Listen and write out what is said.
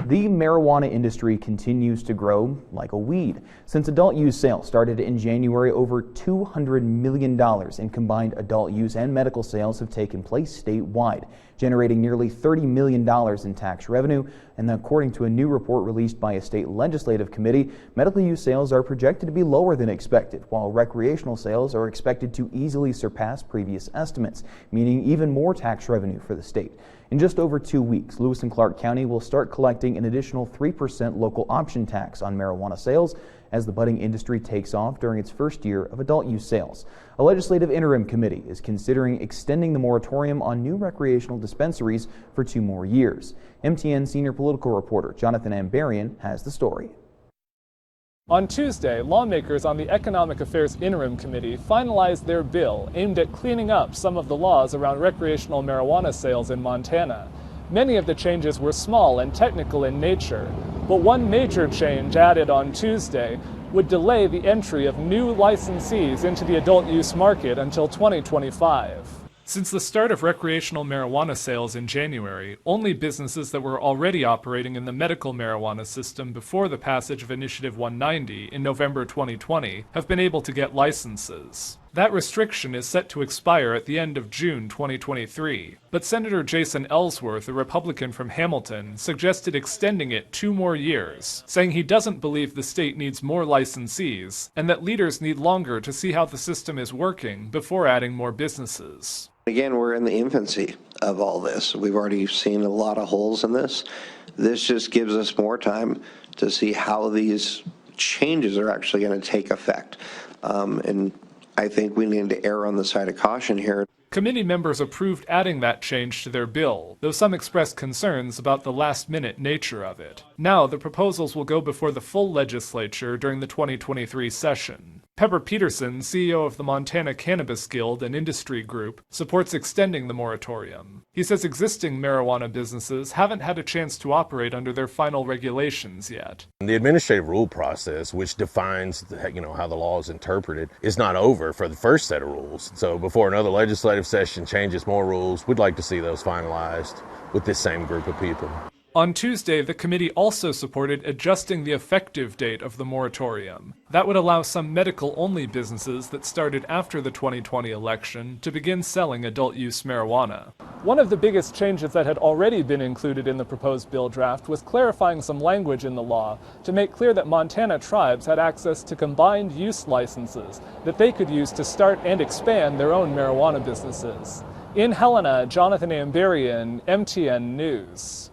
The marijuana industry continues to grow like a weed. Since adult use sales started in January, over $200 million in combined adult use and medical sales have taken place statewide, generating nearly $30 million in tax revenue. And according to a new report released by a state legislative committee, medical use sales are projected to be lower than expected, while recreational sales are expected to easily surpass previous estimates, meaning even more tax revenue for the state. In just over 2 weeks, Lewis and Clark County will start collecting an additional 3% local option tax on marijuana sales as the budding industry takes off during its first year of adult use sales. A legislative interim committee is considering extending the moratorium on new recreational dispensaries for 2 more years. MTN senior political reporter Jonathan Ambarian has the story. On Tuesday, lawmakers on the Economic Affairs Interim Committee finalized their bill aimed at cleaning up some of the laws around recreational marijuana sales in Montana. Many of the changes were small and technical in nature, but one major change added on Tuesday would delay the entry of new licensees into the adult use market until 2025. Since the start of recreational marijuana sales in January, only businesses that were already operating in the medical marijuana system before the passage of Initiative 190 in November 2020 have been able to get licenses. That restriction is set to expire at the end of June 2023, but Senator Jason Ellsworth, a Republican from Hamilton, suggested extending it 2 more years, saying he doesn't believe the state needs more licensees and that leaders need longer to see how the system is working before adding more businesses. Again, we're in the infancy of all this. We've already seen a lot of holes in this. This just gives us more time to see how these changes are actually going to take effect. And I think we need to err on the side of caution here. Committee members approved adding that change to their bill, though some expressed concerns about the last-minute nature of it. Now, the proposals will go before the full legislature during the 2023 session. Pepper Peterson, CEO of the Montana Cannabis Guild and Industry Group, supports extending the moratorium. He says existing marijuana businesses haven't had a chance to operate under their final regulations yet. The administrative rule process, which defines how the law is interpreted, is not over for the first set of rules. So before another legislative session changes more rules, we'd like to see those finalized with this same group of people. On Tuesday, the committee also supported adjusting the effective date of the moratorium. That would allow some medical-only businesses that started after the 2020 election to begin selling adult-use marijuana. One of the biggest changes that had already been included in the proposed bill draft was clarifying some language in the law to make clear that Montana tribes had access to combined use licenses that they could use to start and expand their own marijuana businesses. In Helena, Jonathan Ambarian, MTN News.